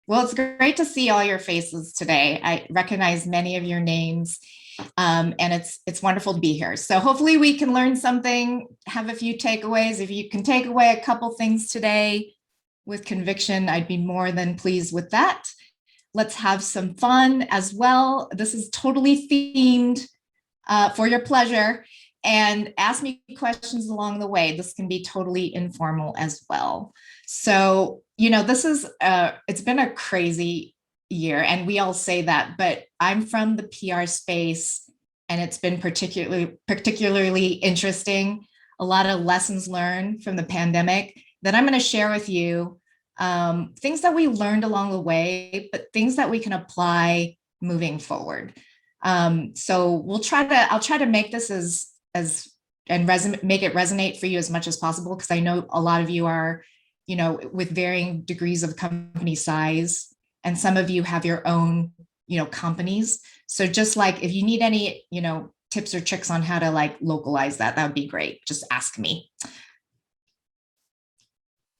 Well, it's great to see all your faces today. I recognize many of your names, and it's wonderful to be here. So hopefully we can learn something, have a few takeaways. If you can take away a couple things today with conviction, I'd be more than pleased with that. Let's have some fun as well. This is totally themed for your pleasure, and ask me questions along the way. This can be totally informal as well. So, this is, it's been a crazy year, and we all say that, but I'm from the PR space, and it's been particularly interesting. A lot of lessons learned from the pandemic that I'm going to share with you. Things that we learned along the way, but things that we can apply moving forward. So I'll try to make this make it resonate for you as much as possible, because I know a lot of you are, with varying degrees of company size, and some of you have your own, companies. So just like, if you need any, tips or tricks on how to like localize that would be great. Just ask me.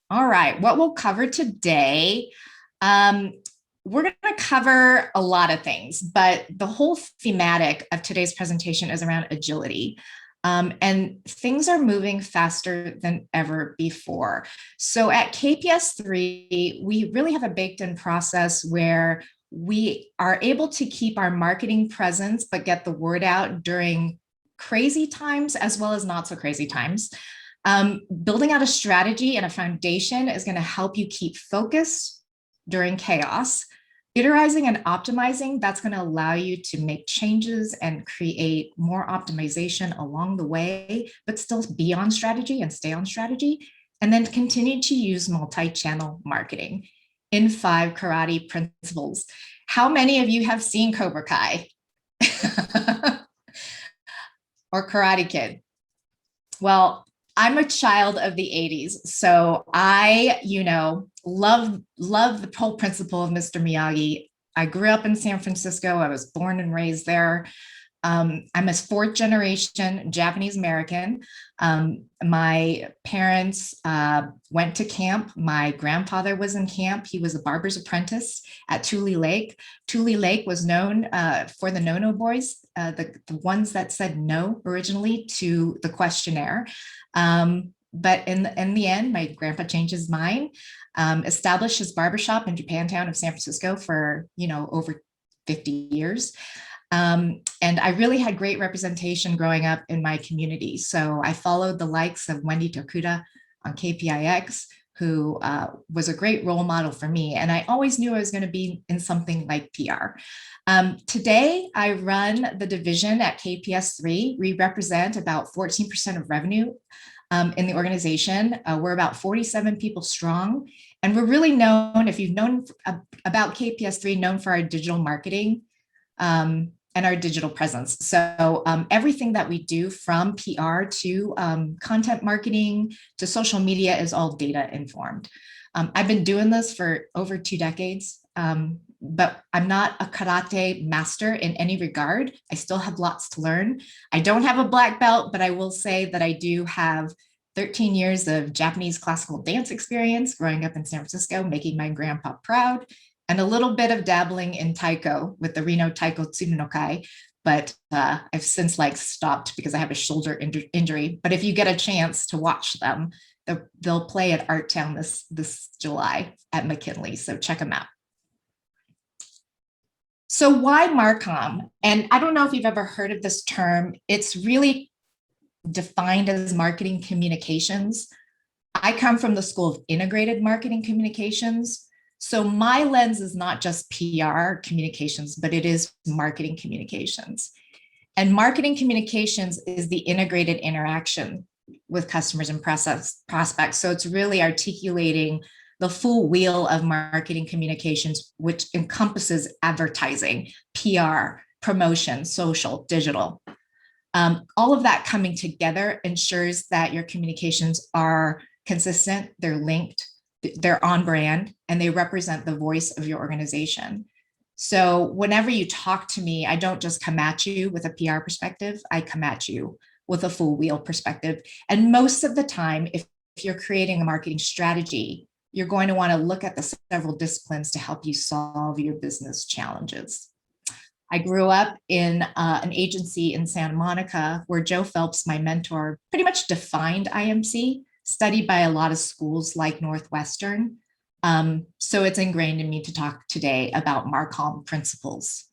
All right, what we'll cover today. We're going to cover a lot of things, but the whole thematic of today's presentation is around agility. And things are moving faster than ever before. So at KPS3, we really have a baked in process where we are able to keep our marketing presence, but get the word out during crazy times as well as not so crazy times. Building out a strategy and a foundation is going to help you keep focused during chaos. Iterizing and optimizing, that's going to allow you to make changes and create more optimization along the way, but still be on strategy and stay on strategy. And then continue to use multi-channel marketing in 5 karate principles. How many of you have seen Cobra Kai or Karate Kid? Well, I'm a child of the 80s. So I, love the whole principle of Mr. Miyagi. I grew up in San Francisco. I was born and raised there. I'm a 4th generation Japanese American. My parents went to camp. My grandfather was in camp. He was a barber's apprentice at Tule Lake. Tule Lake was known for the no-no boys, the ones that said no originally to the questionnaire. But in the end, my grandpa changed his mind, established his barbershop in Japantown of San Francisco for, over 50 years. And I really had great representation growing up in my community. So I followed the likes of Wendy Tokuda on KPIX, who was a great role model for me. And I always knew I was going to be in something like PR. Today, I run the division at KPS3. We represent about 14% of revenue in the organization. We're about 47 people strong. And we're really known, if you've known about KPS3, known for our digital marketing and our digital presence. So everything that we do, from PR to content marketing to social media, is all data informed. I've been doing this for over 2 decades, but I'm not a karate master in any regard. I still have lots to learn. I don't have a black belt, but I will say that I do have 13 years of Japanese classical dance experience growing up in San Francisco, making my grandpa proud, and a little bit of dabbling in taiko with the Reno Taiko Tsurunokai, but I've since stopped because I have a shoulder injury. But if you get a chance to watch them, they'll play at Art Town this July at McKinley, so check them out. So why Marcom? And I don't know if you've ever heard of this term. It's really defined as marketing communications. I come from the school of integrated marketing communications. So my lens is not just PR communications, but it is marketing communications. And marketing communications is the integrated interaction with customers and prospects. So it's really articulating the full wheel of marketing communications, which encompasses advertising, PR, promotion, social, digital. All of that coming together ensures that your communications are consistent, they're linked, they're on brand, and they represent the voice of your organization. So whenever you talk to me, I don't just come at you with a PR perspective, I come at you with a full wheel perspective. And most of the time, if you're creating a marketing strategy, you're going to want to look at the several disciplines to help you solve your business challenges. I grew up in an agency in Santa Monica where Joe Phelps, my mentor, pretty much defined IMC, studied by a lot of schools like Northwestern. So it's ingrained in me to talk today about Marcom principles.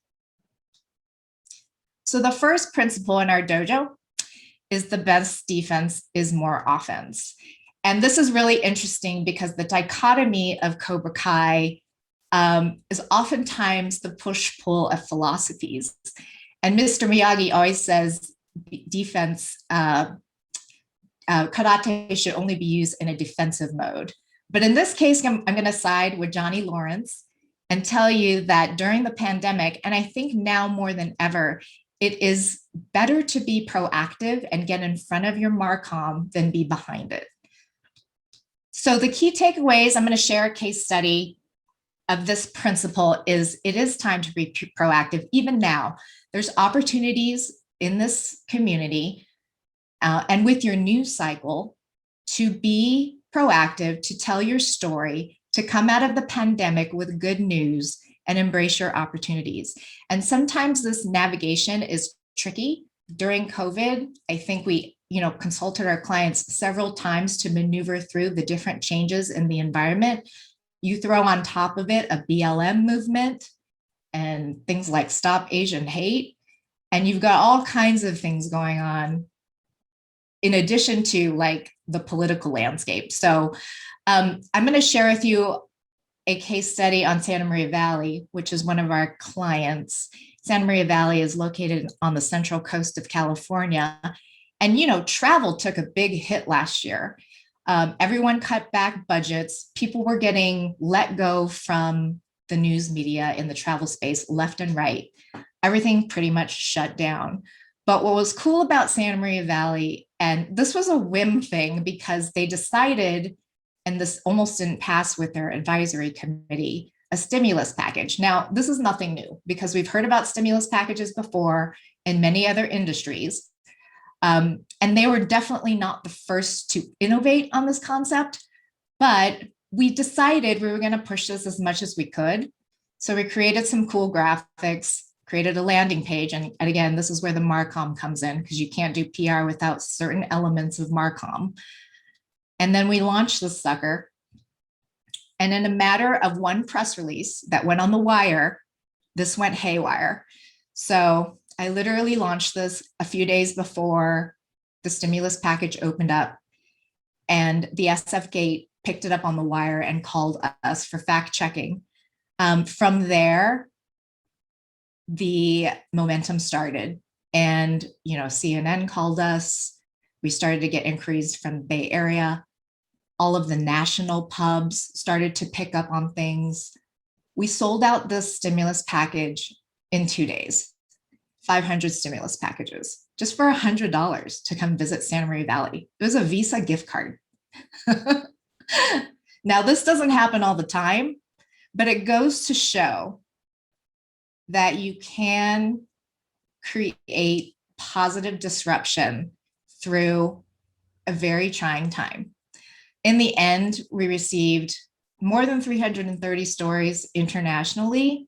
So the first principle in our dojo is the best defense is more offense. And this is really interesting because the dichotomy of Cobra Kai is oftentimes the push-pull of philosophies. And Mr. Miyagi always says defense, karate should only be used in a defensive mode. But in this case, I'm going to side with Johnny Lawrence and tell you that during the pandemic, and I think now more than ever, it is better to be proactive and get in front of your Marcom than be behind it. So the key takeaways, I'm going to share a case study of this principle is it is time to be proactive. Even now, there's opportunities in this community and with your news cycle to be proactive, to tell your story, to come out of the pandemic with good news and embrace your opportunities. And sometimes this navigation is tricky. During COVID, I think we consulted our clients several times to maneuver through the different changes in the environment. You throw on top of it a BLM movement and things like Stop Asian Hate, and you've got all kinds of things going on in addition to like the political landscape. So I'm going to share with you a case study on Santa Maria Valley, which is one of our clients. Santa Maria Valley is located on the central coast of California. And, travel took a big hit last year. Everyone cut back budgets. People were getting let go from the news media in the travel space left and right. Everything pretty much shut down. But what was cool about Santa Maria Valley, and this was a whim thing because they decided, and this almost didn't pass with their advisory committee, a stimulus package. Now, this is nothing new because we've heard about stimulus packages before in many other industries. And they were definitely not the first to innovate on this concept, but we decided we were going to push this as much as we could. So we created some cool graphics, created a landing page. And again, this is where the Marcom comes in because you can't do PR without certain elements of Marcom. And then we launched this sucker. And in a matter of one press release that went on the wire, this went haywire. So I literally launched this a few days before the stimulus package opened up, and the SF Gate picked it up on the wire and called us for fact checking. From there, the momentum started, and CNN called us. We started to get inquiries from the Bay Area. All of the national pubs started to pick up on things. We sold out this stimulus package in 2 days. 500 stimulus packages just for $100 to come visit Santa Maria Valley. It was a Visa gift card. Now, this doesn't happen all the time, but it goes to show that you can create positive disruption through a very trying time. In the end, we received more than 330 stories internationally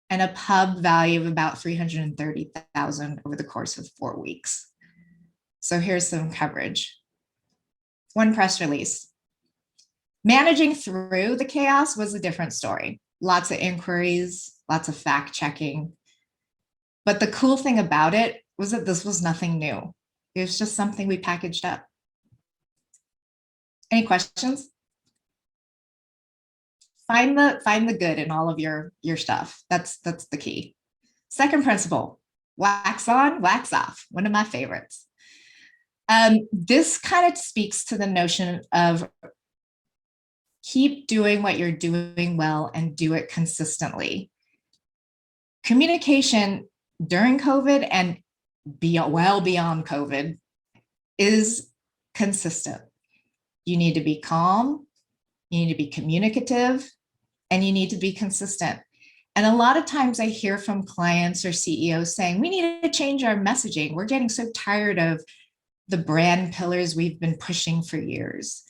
and a pub value of about $330,000 over the course of 4 weeks. So here's some coverage. One press release. Managing through the chaos was a different story. Lots of inquiries, lots of fact checking. But the cool thing about it was that this was nothing new. It was just something we packaged up. Any questions? Find the good in all of your stuff. That's the key. Second principle, wax on, wax off. One of my favorites. This kind of speaks to the notion of keep doing what you're doing well and do it consistently. Communication during COVID and well beyond COVID is consistent. You need to be calm, you need to be communicative, and you need to be consistent. And a lot of times I hear from clients or CEOs saying, we need to change our messaging. We're getting so tired of the brand pillars we've been pushing for years.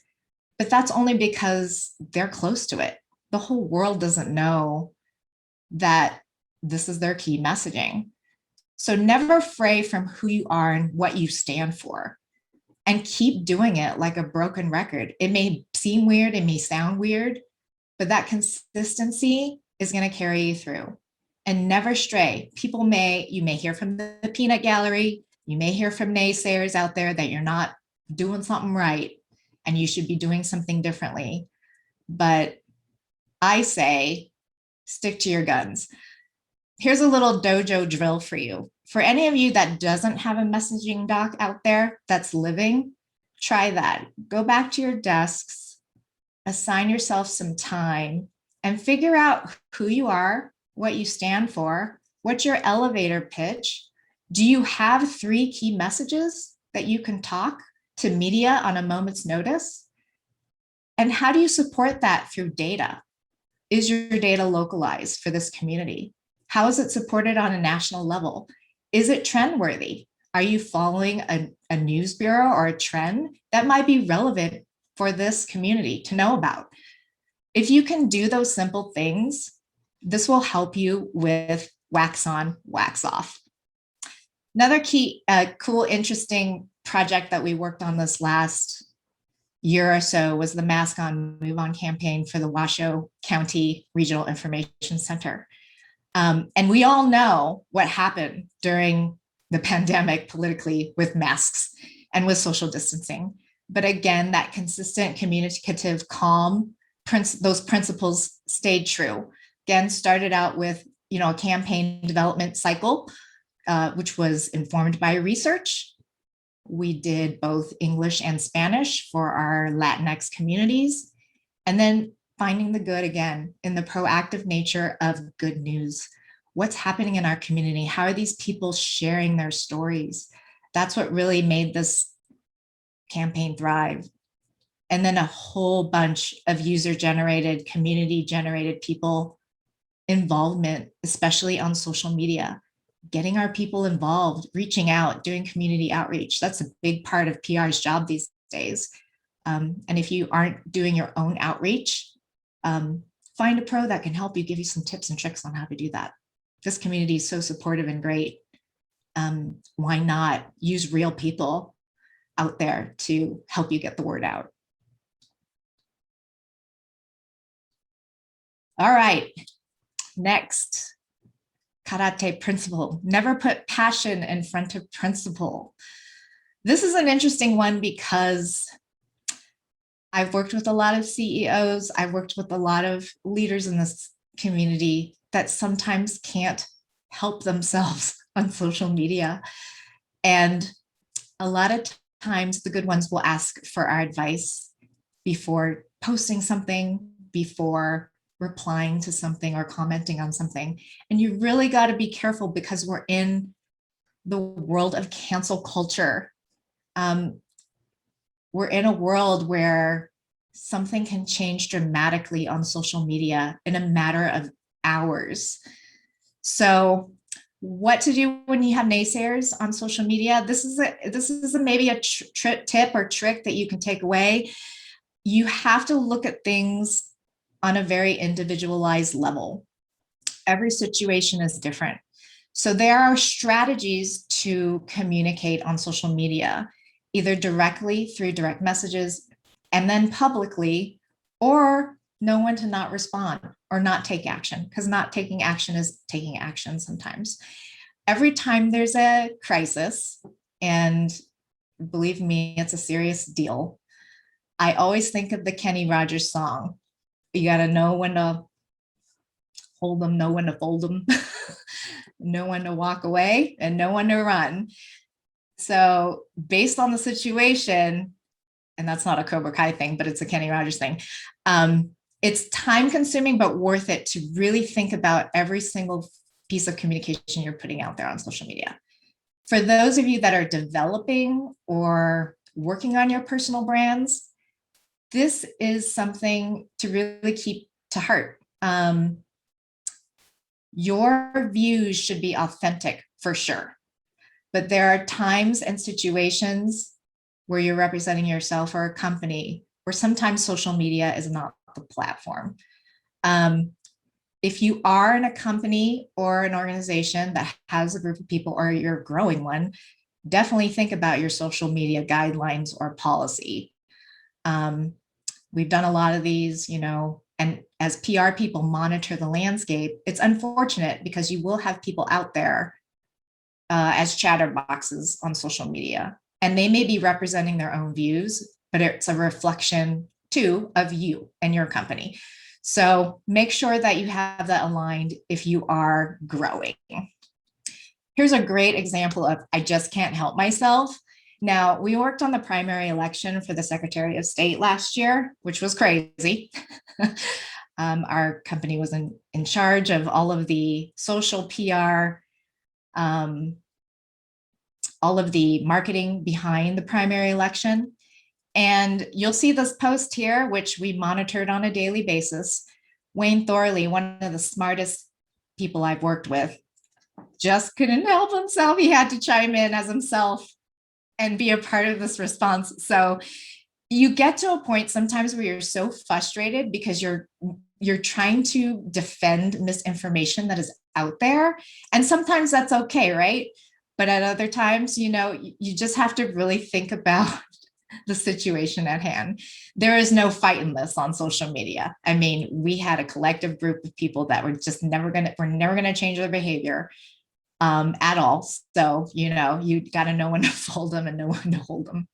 but that's only because they're close to it. The whole world doesn't know that this is their key messaging. So never fray from who you are and what you stand for, and keep doing it like a broken record. It may seem weird, it may sound weird, but that consistency is going to carry you through. And never stray. You may hear from the peanut gallery, you may hear from naysayers out there that you're not doing something right and you should be doing something differently. But I say, stick to your guns. Here's a little dojo drill for you. For any of you that doesn't have a messaging doc out there that's living, try that. Go back to your desks, assign yourself some time, and figure out who you are, what you stand for, what's your elevator pitch. Do you have 3 key messages that you can talk to media on a moment's notice? And how do you support that through data? Is your data localized for this community? How is it supported on a national level? Is it trendworthy? Are you following a news bureau or a trend that might be relevant for this community to know about? If you can do those simple things, this will help you with wax on, wax off. Another key, cool, interesting project that we worked on this last year or so was the Mask On, Move On campaign for the Washoe County Regional Information Center. And we all know what happened during the pandemic politically with masks and with social distancing. But again, that consistent, communicative, calm, those principles stayed true. Again, started out with a campaign development cycle, which was informed by research. We did both English and Spanish for our Latinx communities, and then finding the good again in the proactive nature of good news. What's happening in our community? How are these people sharing their stories? That's what really made this campaign thrive. And then a whole bunch of user-generated, community-generated people involvement, especially on social media, getting our people involved, reaching out, doing community outreach. That's a big part of PR's job these days. And if you aren't doing your own outreach, find a pro that can help you, give you some tips and tricks on how to do that. This community is so supportive and great. Why not use real people out there to help you get the word out? All right, next, karate principle. Never put passion in front of principle. This is an interesting one because I've worked with a lot of CEOs. I've worked with a lot of leaders in this community that sometimes can't help themselves on social media. And a lot of times the good ones will ask for our advice before posting something, before replying to something or commenting on something. And you really got to be careful because we're in the world of cancel culture. We're in a world where something can change dramatically on social media in a matter of hours. So what to do when you have naysayers on social media? This is maybe a tip or trick that you can take away. You have to look at things on a very individualized level. Every situation is different. So there are strategies to communicate on social media, either directly through direct messages and then publicly, or know when to not respond or not take action, because not taking action is taking action sometimes. Every time there's a crisis, and believe me, it's a serious deal, I always think of the Kenny Rogers song. You got to know when to hold them, know when to fold them, know when to walk away, and know when to run. So based on the situation, and that's not a Cobra Kai thing, but it's a Kenny Rogers thing, it's time consuming, but worth it to really think about every single piece of communication you're putting out there on social media. For those of you that are developing or working on your personal brands, this is something to really keep to heart. Your views should be authentic for sure, but there are times and situations where you're representing yourself or a company or sometimes social media is not the platform. If you are in a company or an organization that has a group of people, or you're growing one, definitely think about your social media guidelines or policy. We've done a lot of these, and as PR people monitor the landscape, it's unfortunate because you will have people out there as chatterboxes on social media, and they may be representing their own views, but it's a reflection too of you and your company. So make sure that you have that aligned if you are growing. Here's a great example of I just can't help myself. Now, we worked on the primary election for the Secretary of State last year, which was crazy. Our company was in charge of all of the social PR, all of the marketing behind the primary election. And you'll see this post here, which we monitored on a daily basis. Wayne Thorley, one of the smartest people I've worked with, just couldn't help himself. He had to chime in as himself and be a part of this response. So you get to a point sometimes where you're so frustrated because you're trying to defend misinformation that is out there. And sometimes that's okay, right? But at other times, you just have to really think about the situation at hand. There is no fighting this on social media. I mean, we had a collective group of people that were just never going to change their behavior at all. So, you got to know when to fold them and know when to hold them.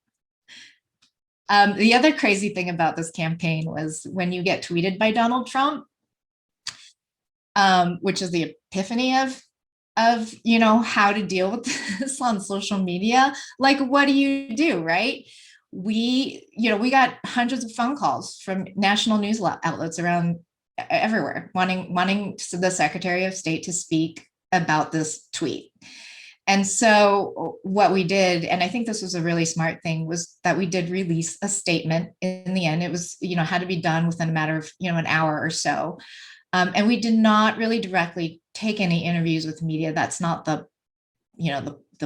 The other crazy thing about this campaign was when you get tweeted by Donald Trump, which is the epiphany of how to deal with this on social media. Like, what do you do, right? We got hundreds of phone calls from national news outlets around everywhere wanting the Secretary of State to speak about this tweet. And so what we did, and I think this was a really smart thing, was that we did release a statement. In the end, it was, had to be done within a matter of, an hour or so. And we did not really directly take any interviews with media. That's not the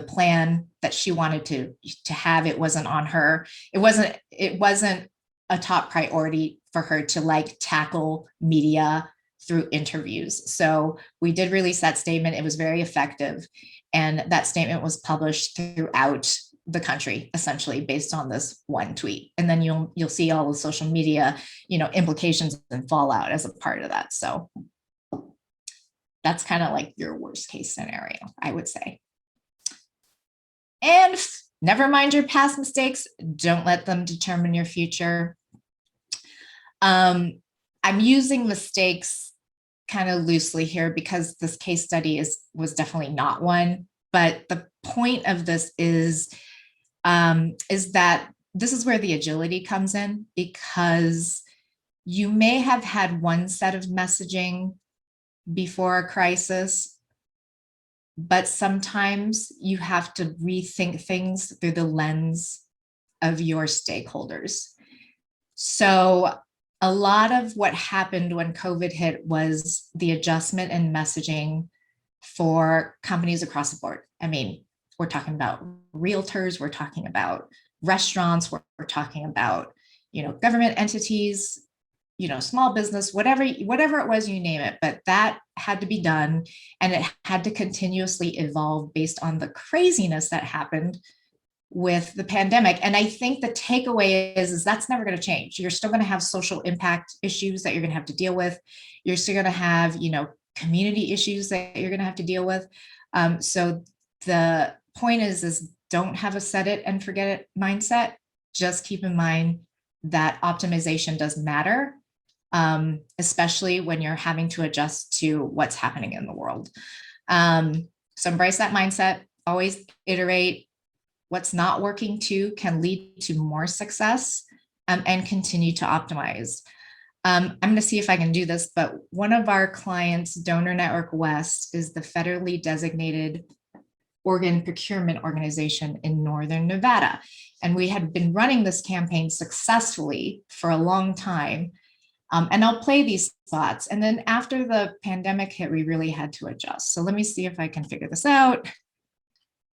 plan that she wanted to have. It wasn't on her. It wasn't a top priority for her to tackle media through interviews. So we did release that statement. It was very effective. And that statement was published throughout the country, essentially based on this one tweet. And then you'll see all the social media, implications and fallout as a part of that. So that's kind of like your worst case scenario, I would say. And never mind your past mistakes. Don't let them determine your future. I'm using mistakes kind of loosely here because this case study was definitely not one. But the point of this is that this is where the agility comes in, because you may have had one set of messaging before a crisis, but sometimes you have to rethink things through the lens of your stakeholders. So a lot of what happened when COVID hit was the adjustment in messaging for companies across the board. I mean, we're talking about realtors, we're talking about restaurants, we're talking about, government entities, small business, whatever it was, you name it, but that had to be done. And it had to continuously evolve based on the craziness that happened with the pandemic. And I think the takeaway is that's never going to change. You're still going to have social impact issues that you're going to have to deal with. You're still going to have, community issues that you're going to have to deal with. So the point is don't have a set it and forget it mindset. Just keep in mind that optimization does matter, especially when you're having to adjust to what's happening in the world. So embrace that mindset, always iterate. What's not working too can lead to more success, and continue to optimize. I'm going to see if I can do this, but one of our clients, Donor Network West, is the federally designated organ procurement organization in Northern Nevada. And we had been running this campaign successfully for a long time. And I'll play these spots. And then after the pandemic hit, we really had to adjust. So let me see if I can figure this out.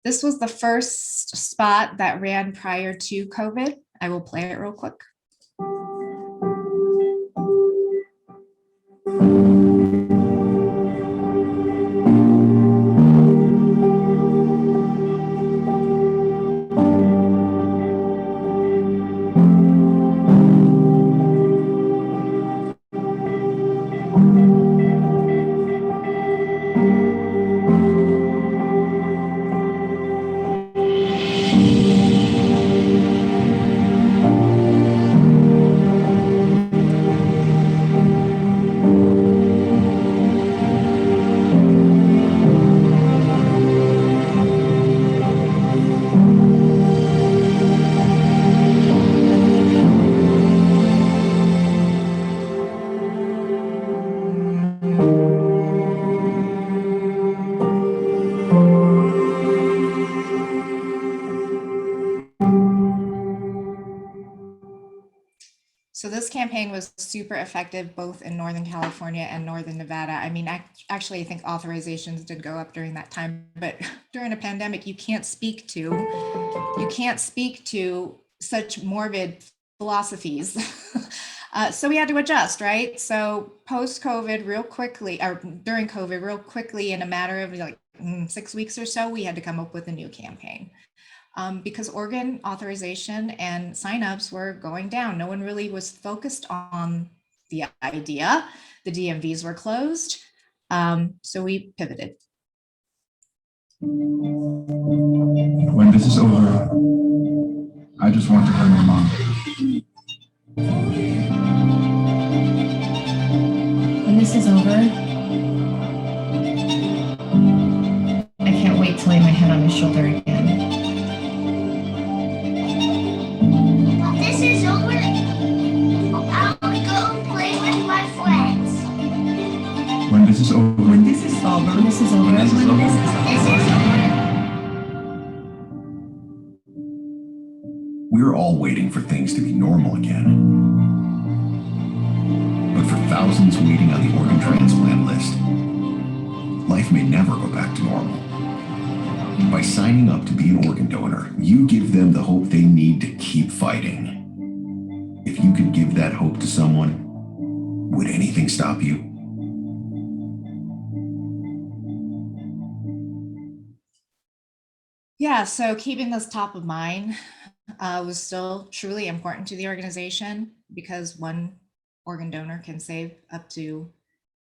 This was the first spot that ran prior to COVID. I will play it real quick. So this campaign was super effective both in Northern California and Northern Nevada. I mean, actually, I think authorizations did go up during that time, but during a pandemic, you can't speak to such morbid philosophies. So we had to adjust, right? So post-COVID, real quickly, or during COVID, real quickly, in a matter of like 6 weeks or so, we had to come up with a new campaign. Because organ authorization and signups were going down. No one really was focused on the idea. The DMVs were closed. So we pivoted. When this is over, I just want to hug my mom. When this is over, I can't wait to lay my head on his shoulder again. This is over. I'll go play with my friends. When this is over. When this is over. When this is over. When this is over. This is over. We're all waiting for things to be normal again. But for thousands waiting on the organ transplant list, life may never go back to normal. By signing up to be an organ donor, you give them the hope they need to keep fighting. If you could give that hope to someone, would anything stop you? Yeah, so keeping this top of mind was still truly important to the organization because one organ donor can save up to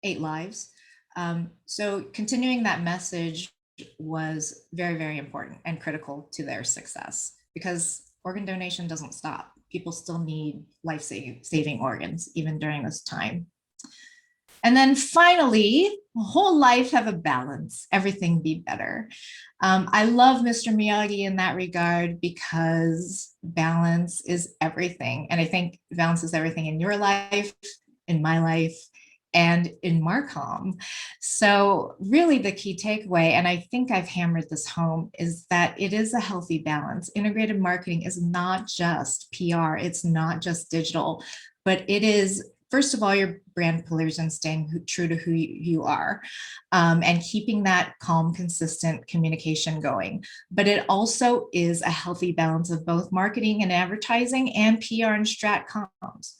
8 lives. So continuing that message was very, very important and critical to their success because organ donation doesn't stop. People still need life-saving organs even during this time. And then finally, whole life have a balance, everything be better. I love Mr. Miyagi in that regard because balance is everything. And I think balance is everything in your life, in my life, and in Marcom. So really the key takeaway, and I think I've hammered this home, is that it is a healthy balance. Integrated marketing is not just PR, it's not just digital, but it is, first of all, your brand pillars and staying true to who you are, and keeping that calm, consistent communication going. But it also is a healthy balance of both marketing and advertising and PR and strat comms.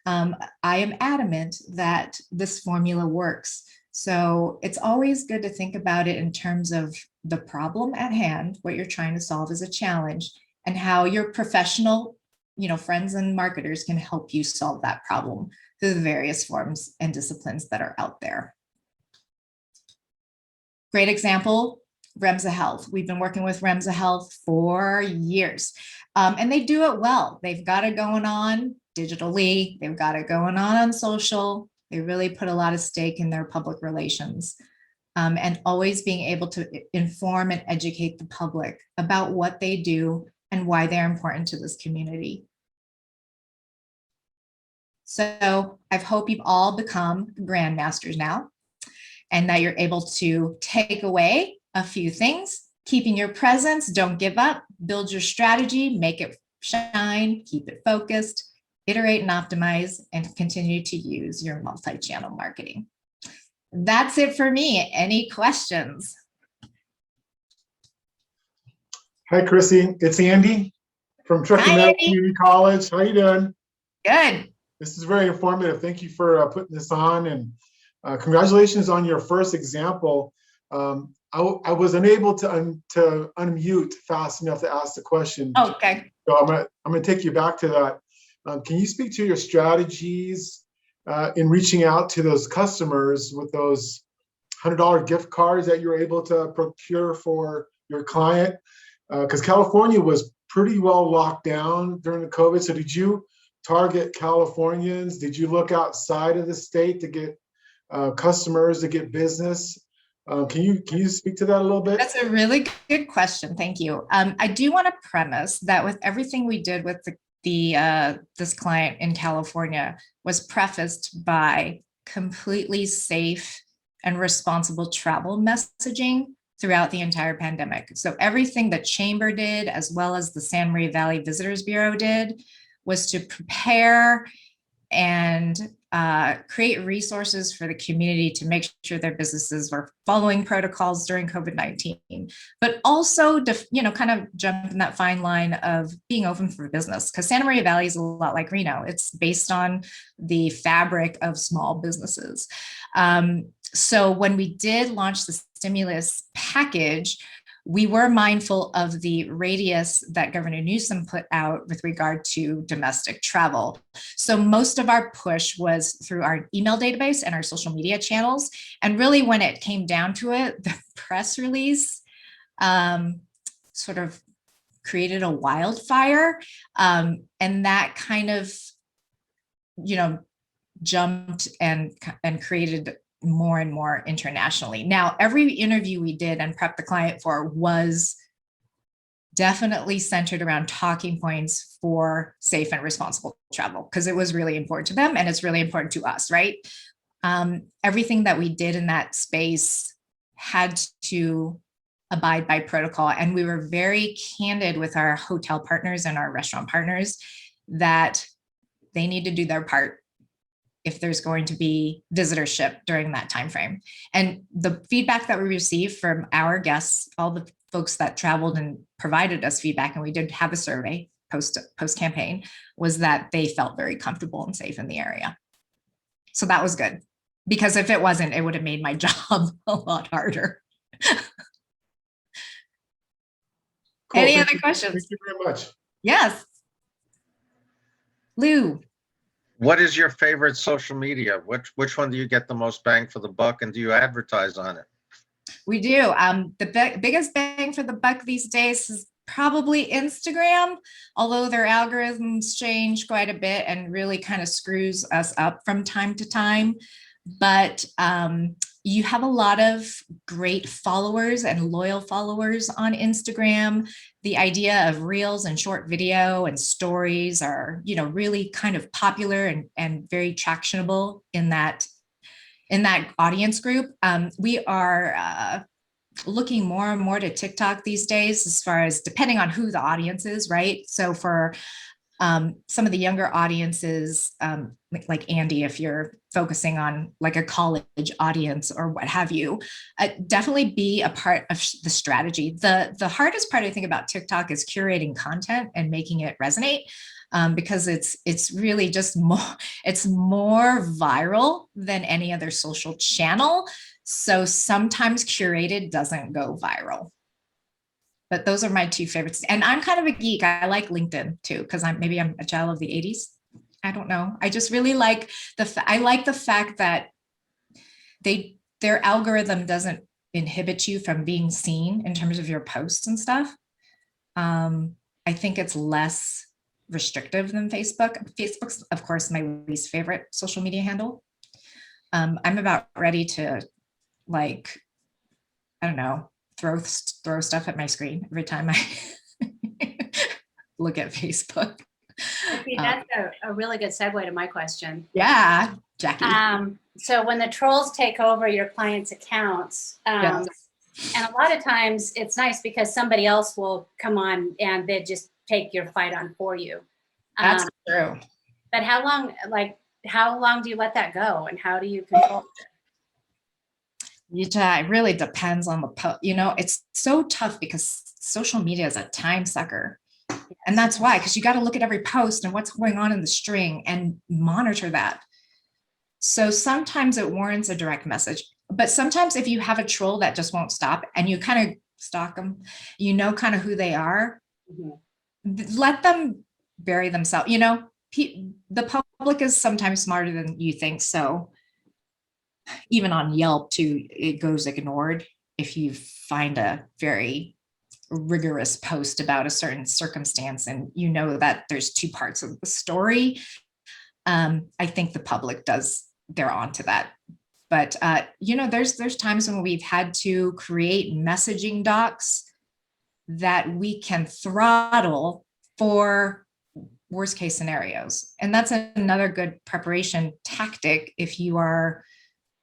I am adamant that this formula works. So it's always good to think about it in terms of the problem at hand, what you're trying to solve as a challenge, and how your professional, friends and marketers can help you solve that problem through the various forms and disciplines that are out there. Great example, Remsa Health. We've been working with Remsa Health for years, and they do it well. They've got it going on digitally. They've got it going on social. They really put a lot of stake in their public relations, and always being able to inform and educate the public about what they do and why they're important to this community. So I hope you've all become grandmasters now and that you're able to take away a few things, keeping your presence, don't give up, build your strategy, make it shine, keep it focused, iterate and optimize, and continue to use your multi-channel marketing. That's it for me. Any questions? Hi, Chrissy. It's Andy from Truckee Meadow Community College. How you doing? Good. This is very informative. Thank you for putting this on, and congratulations on your first example. I was unable to unmute fast enough to ask the question. Oh, okay. So I'm gonna take you back to that. Can you speak to your strategies in reaching out to those customers with those $100 gift cards that you're able to procure for your client? Because California was pretty well locked down during the COVID. So did you target Californians? Did you look outside of the state to get customers, to get business? Can you speak to that a little bit? That's a really good question. Thank you. I do want to premise that with everything we did with this client in California was prefaced by completely safe and responsible travel messaging throughout the entire pandemic. So everything that Chamber did, as well as the San Maria Valley Visitors Bureau did, was to prepare and create resources for the community to make sure their businesses were following protocols during COVID-19, but also to, kind of jump in that fine line of being open for business, because Santa Maria Valley is a lot like Reno. It's based on the fabric of small businesses. So when we did launch the stimulus package, we were mindful of the radius that Governor Newsom put out with regard to domestic travel. So most of our push was through our email database and our social media channels. And really, when it came down to it, the press release sort of created a wildfire. And that kind of, jumped and created more and more internationally. Now, every interview we did and prepped the client for was definitely centered around talking points for safe and responsible travel, because it was really important to them and it's really important to us, right? Everything that we did in that space had to abide by protocol. And we were very candid with our hotel partners and our restaurant partners that they need to do their part if there's going to be visitorship during that time frame. And the feedback that we received from our guests, all the folks that traveled and provided us feedback, and we did have a survey post campaign, was that they felt very comfortable and safe in the area. So that was good, because if it wasn't, it would have made my job a lot harder. Cool. Any other questions? Thank you very much. Yes. Lou. What is your favorite social media? Which one do you get the most bang for the buck, and do you advertise on it? We do. The biggest bang for the buck these days is probably Instagram, although their algorithms change quite a bit and really kind of screws us up from time to time. But you have a lot of great followers and loyal followers on Instagram. The idea of reels and short video and stories are, really kind of popular and very tractionable in that audience group. We are looking more and more to TikTok these days, as far as depending on who the audience is, right? So for some of the younger audiences, like Andy, if you're focusing on like a college audience or what have you, definitely be a part of the strategy. The hardest part, I think, about TikTok is curating content and making it resonate, because it's really just more viral than any other social channel. So sometimes curated doesn't go viral. But those are my two favorites. And I'm kind of a geek. I like LinkedIn too, because maybe I'm a child of the 80s. I don't know. I just really like the fact that their algorithm doesn't inhibit you from being seen in terms of your posts and stuff. I think it's less restrictive than Facebook. Facebook's, of course, my least favorite social media handle. I'm about ready to, like, I don't know, throw stuff at my screen every time I look at Facebook. See, that's a really good segue to my question. Yeah, Jackie. So when the trolls take over your clients' accounts, Yes. and a lot of times it's nice because somebody else will come on and they just take your fight on for you. That's true. But how long do you let that go, and how do you control it? It really depends on the post. It's so tough because social media is a time sucker. And that's why, because you got to look at every post and what's going on in the string and monitor that. So sometimes it warrants a direct message. But sometimes if you have a troll that just won't stop and you kind of stalk them, kind of who they are, let them bury themselves. the public is sometimes smarter than you think. So even on Yelp too, it goes ignored if you find a very rigorous post about a certain circumstance and you know that there's two parts of the story. I think the public they're onto that. But there's times when we've had to create messaging docs that we can throttle for worst case scenarios. And that's another good preparation tactic if you are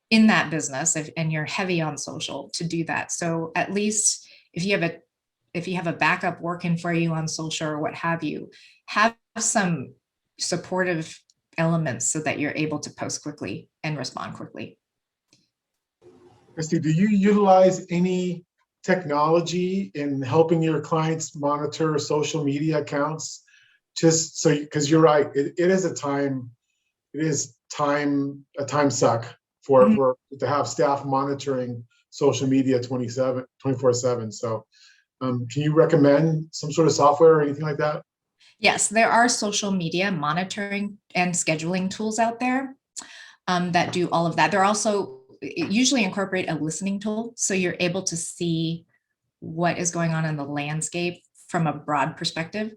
in that business and you're heavy on social, to do that. So at least if you have a backup working for you on social or what have you, have some supportive elements so that you're able to post quickly and respond quickly. Christie, do you utilize any technology in helping your clients monitor social media accounts? Just so, because you're right, it is a time suck for to have staff monitoring social media 24/7. So can you recommend some sort of software or anything like that? Yes, there are social media monitoring and scheduling tools out there that do all of that. They're also usually incorporate a listening tool, so you're able to see what is going on in the landscape from a broad perspective.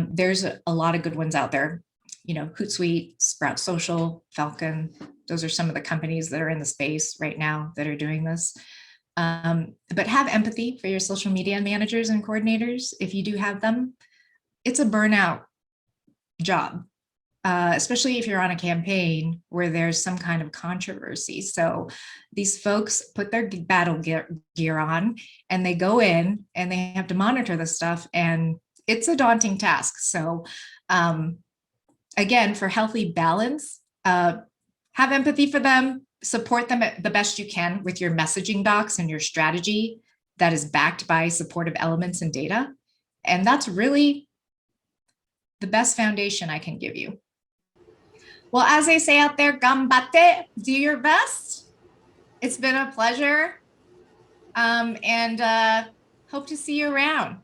There's a lot of good ones out there. Hootsuite, Sprout Social, Falcon. Those are some of the companies that are in the space right now that are doing this. But have empathy for your social media managers and coordinators if you do have them. It's a burnout job, especially if you're on a campaign where there's some kind of controversy. So these folks put their battle gear on and they go in and they have to monitor the stuff, and it's a daunting task. So again, for healthy balance, have empathy for them, support them the best you can with your messaging docs and your strategy that is backed by supportive elements and data. And that's really the best foundation I can give you. Well, as they say out there, gambate, do your best. It's been a pleasure. And hope to see you around.